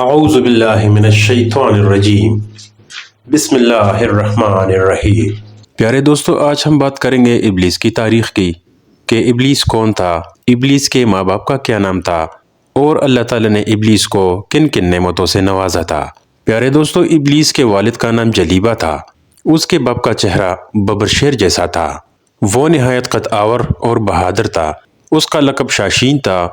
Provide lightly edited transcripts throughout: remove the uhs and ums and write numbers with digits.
اعوذ باللہ من الشیطان الرجیم بسم اللہ الرحمن الرحیم۔ پیارے دوستو، آج ہم بات کریں گے ابلیس کی تاریخ کی کہ ابلیس کون تھا، ابلیس کے ماں باپ کا کیا نام تھا اور اللہ تعالیٰ نے ابلیس کو کن کن نعمتوں سے نوازا تھا۔ پیارے دوستو، ابلیس کے والد کا نام جلیبہ تھا۔ اس کے باپ کا چہرہ ببر شیر جیسا تھا۔ وہ نہایت قد آور اور بہادر تھا۔ اس کا لقب شاشین تھا۔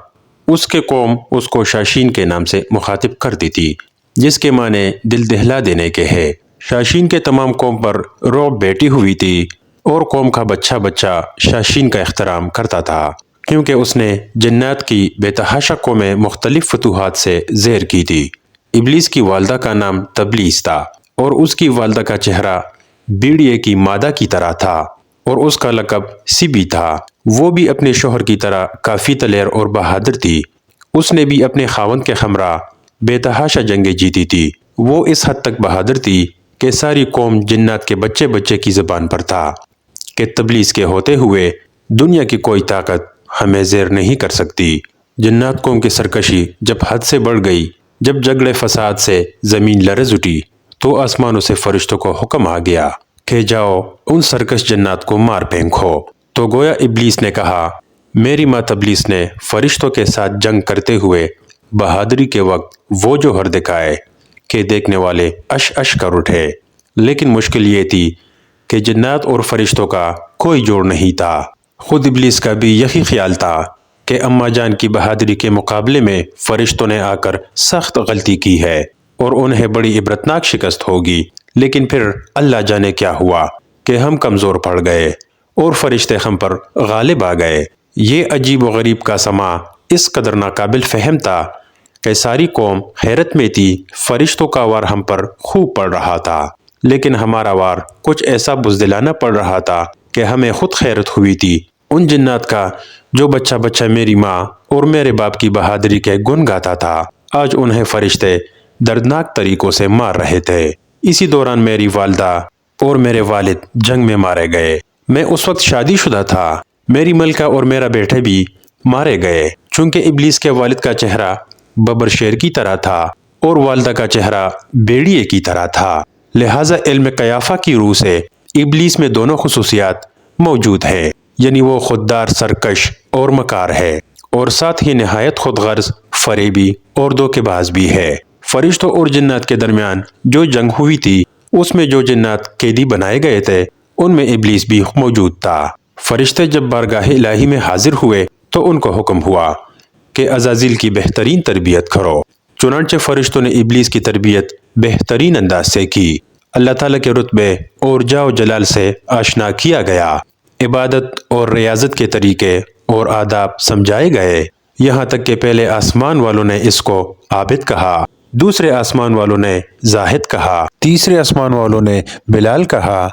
اس کے قوم اس کو شاشین کے نام سے مخاطب کرتی تھی، جس کے معنی دل دہلا دینے کے ہے۔ شاشین کے تمام قوم پر رعب بیٹھی ہوئی تھی اور قوم کا بچہ بچہ شاشین کا احترام کرتا تھا، کیونکہ اس نے جنات کی بے تحاشا قومیں مختلف فتوحات سے زیر کی تھی۔ ابلیس کی والدہ کا نام تبلیس تھا اور اس کی والدہ کا چہرہ بیڑیے کی مادہ کی طرح تھا اور اس کا لقب سبی تھا۔ وہ بھی اپنے شوہر کی طرح کافی دلیر اور بہادر تھی۔ اس نے بھی اپنے خاوند کے ہمراہ بے تحاشا جنگیں جیتی تھی۔ وہ اس حد تک بہادر تھی کہ ساری قوم جنات کے بچے بچے کی زبان پر تھا کہ تبلیس کے ہوتے ہوئے دنیا کی کوئی طاقت ہمیں زیر نہیں کر سکتی۔ جنات قوم کی سرکشی جب حد سے بڑھ گئی، جب جھگڑے فساد سے زمین لرز اٹھی، تو آسمانوں سے فرشتوں کو حکم آ گیا کہ جاؤ ان سرکش جنات کو مار پھینکو۔ تو گویا ابلیس نے کہا، میری ماں تبلیس نے فرشتوں کے ساتھ جنگ کرتے ہوئے بہادری کے وقت وہ جوہر دکھائے کہ دیکھنے والے اش اش کر اٹھے۔ لیکن مشکل یہ تھی کہ جنات اور فرشتوں کا کوئی جوڑ نہیں تھا۔ خود ابلیس کا بھی یہی خیال تھا کہ اماں جان کی بہادری کے مقابلے میں فرشتوں نے آ کر سخت غلطی کی ہے اور انہیں بڑی عبرتناک شکست ہوگی۔ لیکن پھر اللہ جانے کیا ہوا کہ ہم کمزور پڑ گئے اور فرشتے ہم پر غالب آ گئے۔ یہ عجیب و غریب کا سما اس قدر ناقابل فہم تھا کہ ساری قوم حیرت میں تھی۔ فرشتوں کا وار ہم پر خوب پڑ رہا تھا، لیکن ہمارا وار کچھ ایسا بزدلانہ پڑ رہا تھا کہ ہمیں خود حیرت ہوئی تھی۔ ان جنات کا جو بچہ بچہ میری ماں اور میرے باپ کی بہادری کے گن گاتا تھا، آج انہیں فرشتے دردناک طریقوں سے مار رہے تھے۔ اسی دوران میری والدہ اور میرے والد جنگ میں مارے گئے۔ میں اس وقت شادی شدہ تھا۔ میری ملکہ اور میرا بیٹے بھی مارے گئے، چونکہ ابلیس کے والد کا چہرہ ببر شیر کی طرح تھا اور والدہ کا چہرہ بیڑیے کی طرح تھا۔ لہٰذا علم قیافہ کی روح سے ابلیس میں دونوں خصوصیات موجود ہیں، یعنی وہ خوددار، سرکش اور مکار ہے، اور ساتھ ہی نہایت خود غرض، فریبی اور دھوکے باز بھی ہے۔ فرشتوں اور جنات کے درمیان جو جنگ ہوئی تھی، اس میں جو جنات قیدی بنائے گئے تھے، ان میں ابلیس بھی موجود تھا۔ فرشتے جب بارگاہ الہی میں حاضر ہوئے تو ان کو حکم ہوا کہ عزازیل کی بہترین تربیت کرو۔ چنانچہ فرشتوں نے ابلیس کی تربیت بہترین انداز سے کی۔ اللہ تعالیٰ کے رتبے اور جاہ و جلال سے آشنا کیا گیا۔ عبادت اور ریاضت کے طریقے اور آداب سمجھائے گئے، یہاں تک کہ پہلے آسمان والوں نے اس کو عابد کہا، دوسرے آسمان والوں نے زاہد کہا، تیسرے آسمان والوں نے بلال کہا،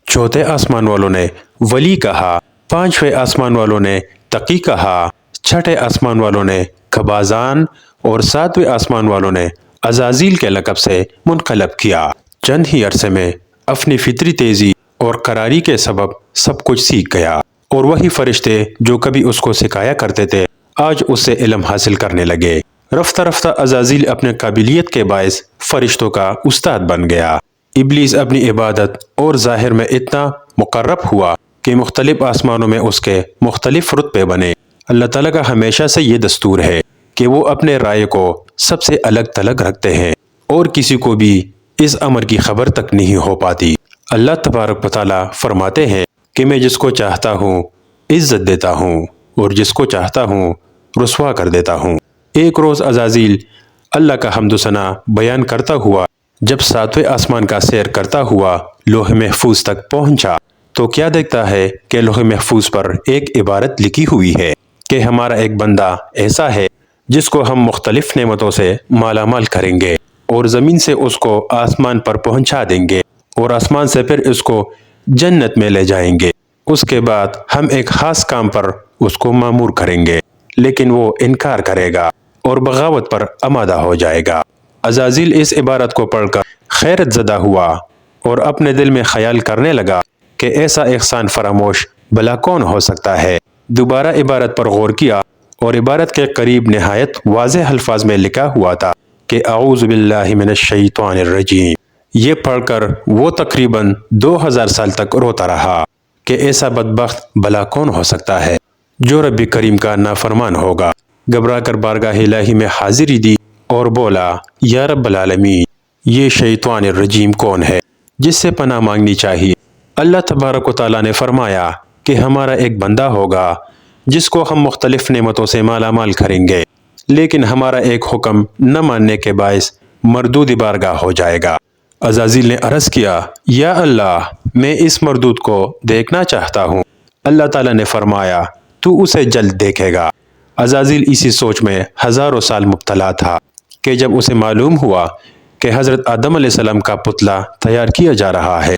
چوتھے آسمان والوں نے ولی کہا، پانچویں آسمان والوں نے تقی کہا، چھٹے آسمان والوں نے خبازان اور ساتویں آسمان والوں نے عزازیل کے لقب سے منقلب کیا۔ چند ہی عرصے میں اپنی فطری تیزی اور قراری کے سبب سب کچھ سیکھ گیا، اور وہی فرشتے جو کبھی اس کو سکھایا کرتے تھے، آج اس سے علم حاصل کرنے لگے۔ رفتہ رفتہ عزازیل اپنے قابلیت کے باعث فرشتوں کا استاد بن گیا۔ ابلیس اپنی عبادت اور ظاہر میں اتنا مقرب ہوا کہ مختلف آسمانوں میں اس کے مختلف رتبے بنے۔ اللہ تعالیٰ کا ہمیشہ سے یہ دستور ہے کہ وہ اپنے رائے کو سب سے الگ تھلگ رکھتے ہیں، اور کسی کو بھی اس امر کی خبر تک نہیں ہو پاتی۔ اللہ تبارک و تعالیٰ فرماتے ہیں کہ میں جس کو چاہتا ہوں عزت دیتا ہوں اور جس کو چاہتا ہوں رسوا کر دیتا ہوں۔ ایک روز عزازیل اللہ کا حمد و ثنا بیان کرتا ہوا جب ساتویں آسمان کا سیر کرتا ہوا لوح محفوظ تک پہنچا، تو کیا دیکھتا ہے کہ لوح محفوظ پر ایک عبارت لکھی ہوئی ہے کہ ہمارا ایک بندہ ایسا ہے جس کو ہم مختلف نعمتوں سے مالا مال کریں گے، اور زمین سے اس کو آسمان پر پہنچا دیں گے، اور آسمان سے پھر اس کو جنت میں لے جائیں گے۔ اس کے بعد ہم ایک خاص کام پر اس کو مامور کریں گے، لیکن وہ انکار کرے گا اور بغاوت پر آمادہ ہو جائے گا۔ عزازیل اس عبارت کو پڑھ کر خیرت زدہ ہوا اور اپنے دل میں خیال کرنے لگا کہ ایسا احسان فراموش بھلا کون ہو سکتا ہے۔ دوبارہ عبارت پر غور کیا اور عبارت کے قریب نہایت واضح الفاظ میں لکھا ہوا تھا کہ اعوذ باللہ من الشیطان الرجیم۔ یہ پڑھ کر وہ تقریباً 2000 سال تک روتا رہا کہ ایسا بدبخت بھلا کون ہو سکتا ہے جو رب کریم کا نافرمان ہوگا۔ گھبرا کر بارگاہ الہی میں حاضری دی اور بولا، یا رب العالمین، یہ شیطان الرجیم کون ہے جس سے پناہ مانگنی چاہیے؟ اللہ تبارک و تعالیٰ نے فرمایا کہ ہمارا ایک بندہ ہوگا جس کو ہم مختلف نعمتوں سے مالا مال کریں گے، لیکن ہمارا ایک حکم نہ ماننے کے باعث مردود بارگاہ ہو جائے گا۔ عزازیل نے عرض کیا، یا اللہ، میں اس مردود کو دیکھنا چاہتا ہوں۔ اللہ تعالیٰ نے فرمایا، تو اسے جلد دیکھے گا۔ عزازیل اسی سوچ میں ہزاروں سال مبتلا تھا کہ جب اسے معلوم ہوا کہ حضرت آدم علیہ السلام کا پتلا تیار کیا جا رہا ہے۔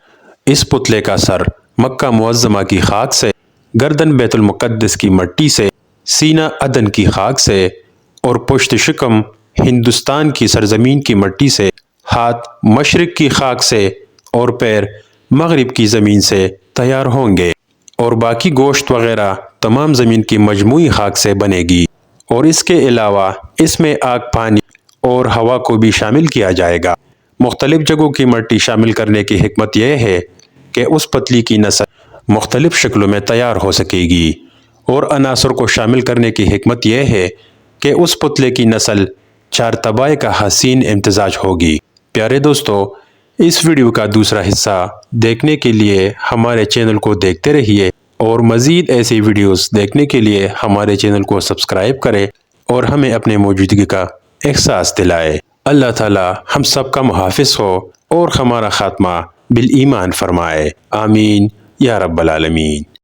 اس پتلے کا سر مکہ معظمہ کی خاک سے، گردن بیت المقدس کی مٹی سے، سینہ عدن کی خاک سے اور پشت شکم ہندوستان کی سرزمین کی مٹی سے، ہاتھ مشرق کی خاک سے اور پیر مغرب کی زمین سے تیار ہوں گے، اور باقی گوشت وغیرہ تمام زمین کی مجموعی خاک سے بنے گی، اور اس کے علاوہ اس میں آگ، پانی اور ہوا کو بھی شامل کیا جائے گا۔ مختلف جگہوں کی مٹی شامل کرنے کی حکمت یہ ہے کہ اس پتلی کی نسل مختلف شکلوں میں تیار ہو سکے گی، اور عناصر کو شامل کرنے کی حکمت یہ ہے کہ اس پتلے کی نسل 4 طبائع کا حسین امتزاج ہوگی۔ پیارے دوستو، اس ویڈیو کا دوسرا حصہ دیکھنے کے لیے ہمارے چینل کو دیکھتے رہیے، اور مزید ایسی ویڈیوز دیکھنے کے لیے ہمارے چینل کو سبسکرائب کریں اور ہمیں اپنے موجودگی کا احساس دلائے۔ اللہ تعالی ہم سب کا محافظ ہو اور ہمارا خاتمہ بالایمان فرمائے۔ آمین یا رب العالمین۔